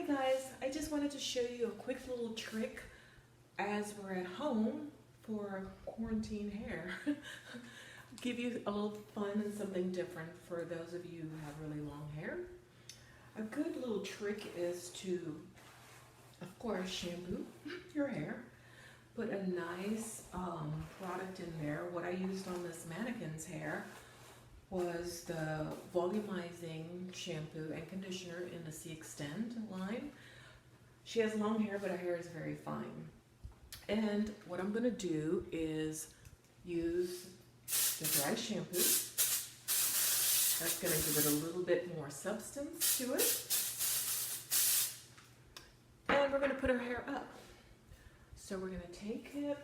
guys, I just wanted to show you a quick little trick as we're at home for quarantine hair. Give you a little fun and something different for those of you who have really long hair. A good little trick is to, of course, shampoo your hair. Put a nice product in there. What I used on this mannequin's hair was the volumizing shampoo and conditioner in the C Extend line. She has long hair, but her hair is very fine. And what I'm gonna do is use the dry shampoo. That's gonna give it a little bit more substance to it. And we're gonna put her hair up. So we're gonna take it,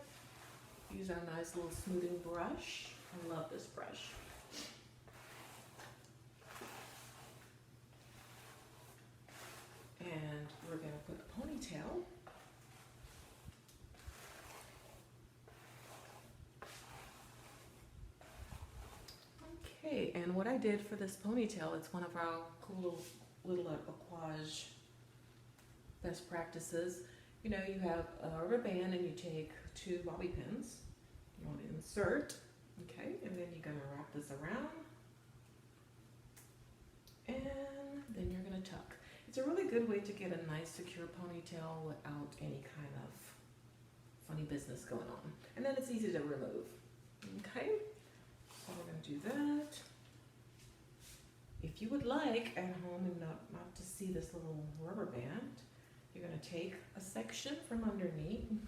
use our nice little smoothing brush. I love this brush. And we're going to put a ponytail. Okay, and what I did for this ponytail, it's one of our cool little Aquage best practices. You know, you have a rubber band and you take 2 bobby pins. You want to insert, okay, and then you're going to wrap this around. And then you're going to tuck. It's a really good way to get a nice secure ponytail without any kind of funny business going on. And then it's easy to remove. Okay, so we're going to do that. If you would like at home and not to see this little rubber band, you're going to take a section from underneath. You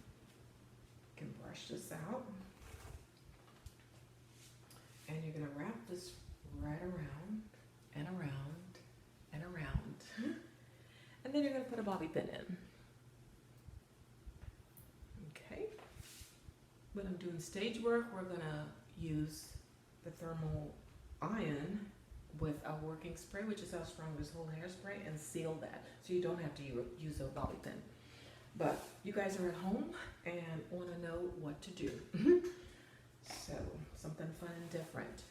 can brush this out. And you're going to wrap this right around and around and around. And then you're going to put a bobby pin in. Okay. When I'm doing stage work, we're going to use the thermal ion with our working spray, which is our strongest whole hairspray, and seal that so you don't have to use a bobby pin. But you guys are at home and want to know what to do. So something fun and different.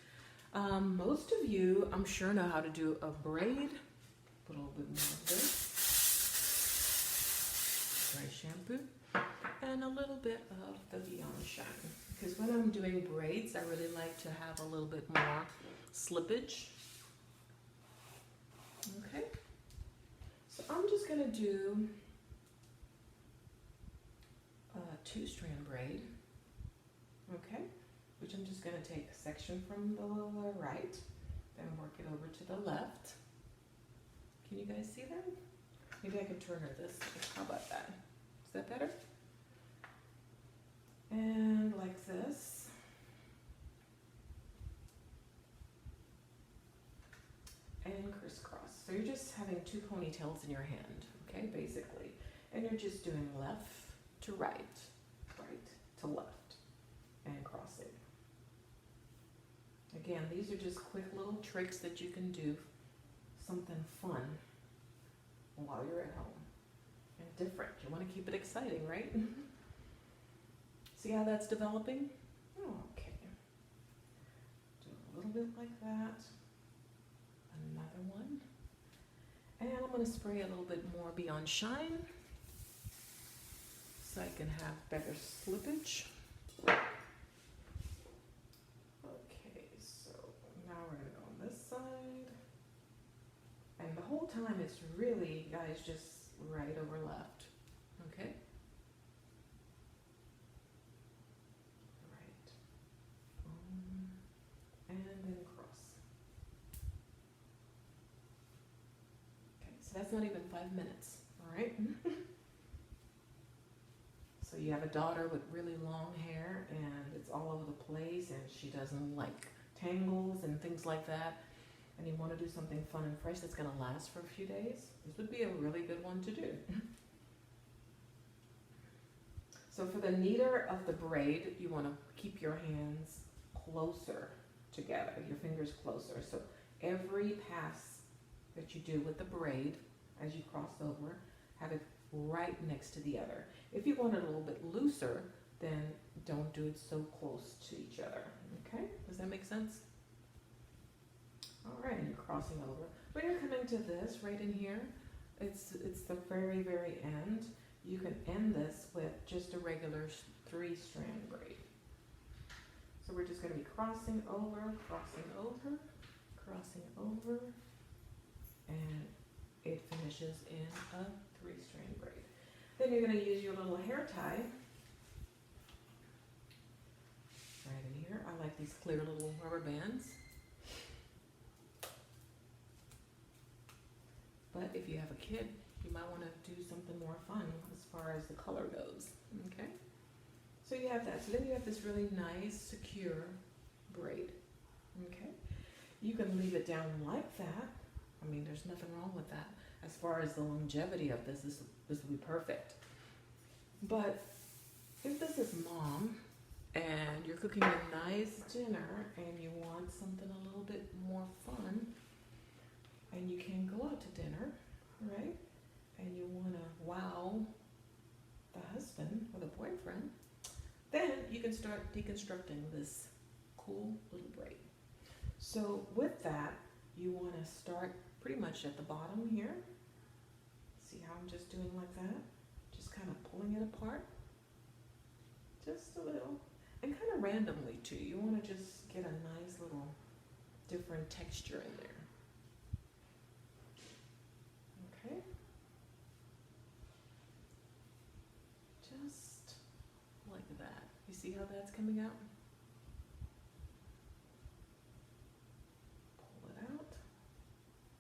Most of you, I'm sure, know how to do a braid. Put a little bit more of this. Dry shampoo. And a little bit of the Beyond Shine. Because when I'm doing braids, I really like to have a little bit more slippage. Okay. So I'm just going to do a 2-strand braid. Okay. Which I'm just going to take a section from the right, then work it over to the left. Can you guys see that? Maybe I could turn her this way. How about that? Is that better? And like this. And crisscross. So you're just having 2 ponytails in your hand, okay, basically. And you're just doing left to right to left, and crossing. Again, these are just quick little tricks that you can do, something fun while you're at home and different. You want to keep it exciting, right? See how that's developing? Oh, okay. Do a little bit like that. Another one. And I'm going to spray a little bit more Beyond Shine so I can have better slippage. And the whole time it's really, guys, just right over left, okay? Right. And then cross. Okay, so that's not even 5 minutes, all right? So you have a daughter with really long hair and it's all over the place and she doesn't like tangles and things like that, and you want to do something fun and fresh that's going to last for a few days, this would be a really good one to do. So for the neater of the braid, you want to keep your hands closer together, your fingers closer. So every pass that you do with the braid, as you cross over, have it right next to the other. If you want it a little bit looser, then don't do it so close to each other, okay? Does that make sense? All right, and you're crossing over. When you're coming to this right in here, it's the very, very end. You can end this with just a regular 3-strand braid. So we're just going to be crossing over, crossing over, crossing over, and it finishes in a 3-strand braid. Then you're going to use your little hair tie right in here. I like these clear little rubber bands. But if you have a kid, you might want to do something more fun as far as the color goes, okay? So you have that. So then you have this really nice, secure braid, okay? You can leave it down like that. I mean, there's nothing wrong with that. As far as the longevity of this will be perfect. But if this is mom and you're cooking a nice dinner and you want something a little bit more fun, and you can go out to dinner, right? And you want to wow the husband or the boyfriend, then you can start deconstructing this cool little braid. So with that, you want to start pretty much at the bottom here. See how I'm just doing like that? Just kind of pulling it apart. Just a little. And kind of randomly too. You want to just get a nice little different texture in there. Okay? Just like that. You see how that's coming out? Pull it out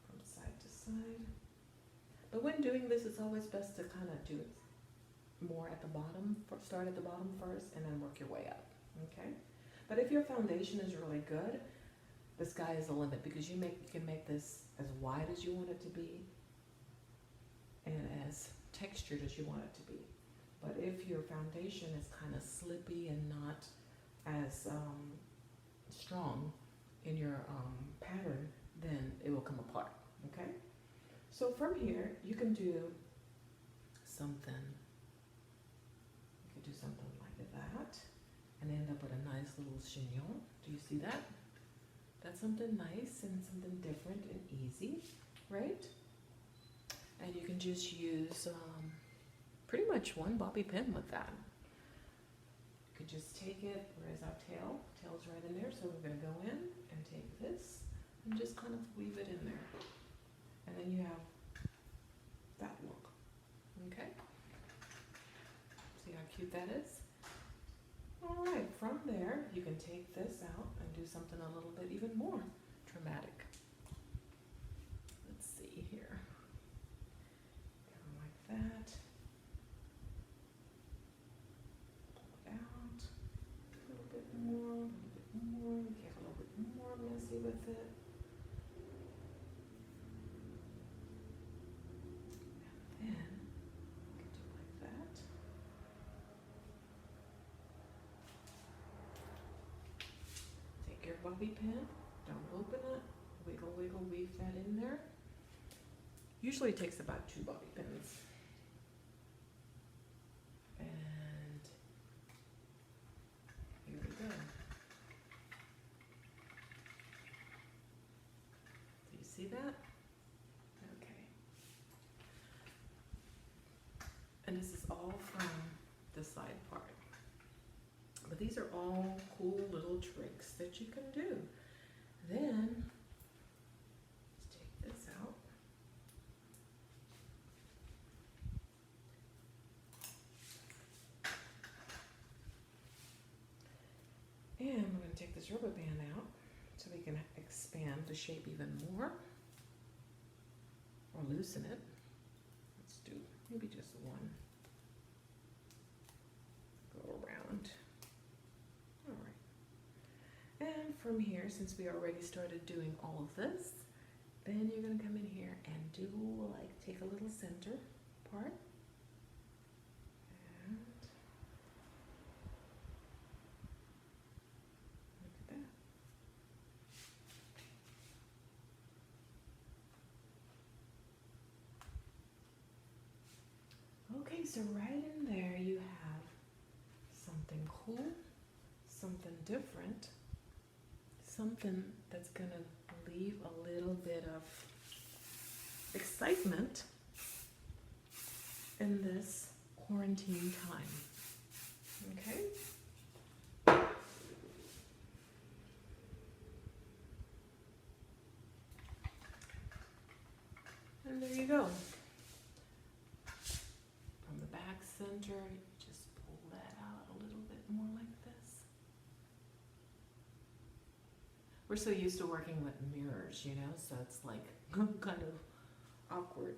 from side to side. But when doing this, it's always best to kind of do it more at the bottom. Start at the bottom first and then work your way up. Okay? But if your foundation is really good, the sky is the limit, because you can make this as wide as you want it to be and as textured as you want it to be. But if your foundation is kind of slippy and not as strong in your pattern, then it will come apart, okay? So from here, you can do something. You could do something like that and end up with a nice little chignon. Do you see that? That's something nice and something different and easy, right? And you can just use pretty much one bobby pin with that. You could just take it, where's our tail? Tail's right in there, so we're going to go in and take this and just kind of weave it in there. And then you have that look, okay? See how cute that is? All right, from there, you can take this out and do something a little bit even more dramatic. Let's see here. Come like that. Pull it out. A little bit more, Get a little bit more messy with it. And then you can do like that. Take your bobby pin, don't open it, wiggle, wiggle, weave that in there. Usually it takes about 2 bobby pins. And here we go. Do you see that? Okay. And this is all from the side part. But these are all cool little tricks that you can do. Then, let's take this out. And we're going to take this rubber band out so we can expand the shape even more. Or loosen it. Let's do maybe just one. Go around. And from here, since we already started doing all of this, then you're going to come in here and do like take a little center part. And look at that. Okay, so right in there you have something cool, something different. Something that's gonna leave a little bit of excitement in this quarantine time. Okay? And there you go. From the back center, just pull that out a little bit more like this. We're so used to working with mirrors, you know, so it's like kind of awkward.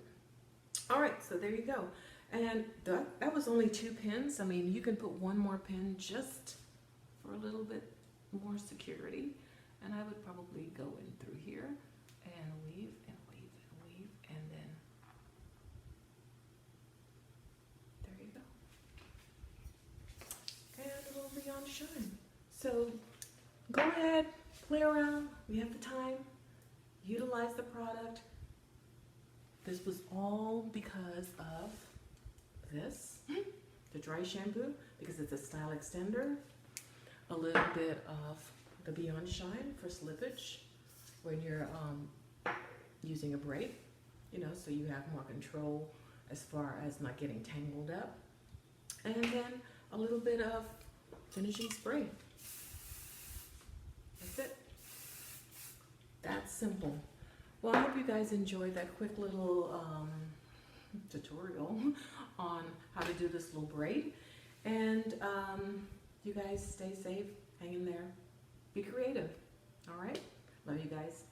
All right, so there you go. And that was only 2 pins. I mean, you can put one more pin just for a little bit more security. And I would probably go in through here and weave and weave and weave, and then there you go. And a little beyond shine. So go ahead, play around. We have the time. Utilize the product. This was all because of this, the dry shampoo, because it's a style extender, a little bit of the Beyond Shine for slippage when you're using a braid, you know, so you have more control as far as not getting tangled up, and then a little bit of finishing spray. That's it. That's simple. Well, I hope you guys enjoyed that quick little tutorial on how to do this little braid. And you guys stay safe, hang in there, be creative. All right? Love you guys.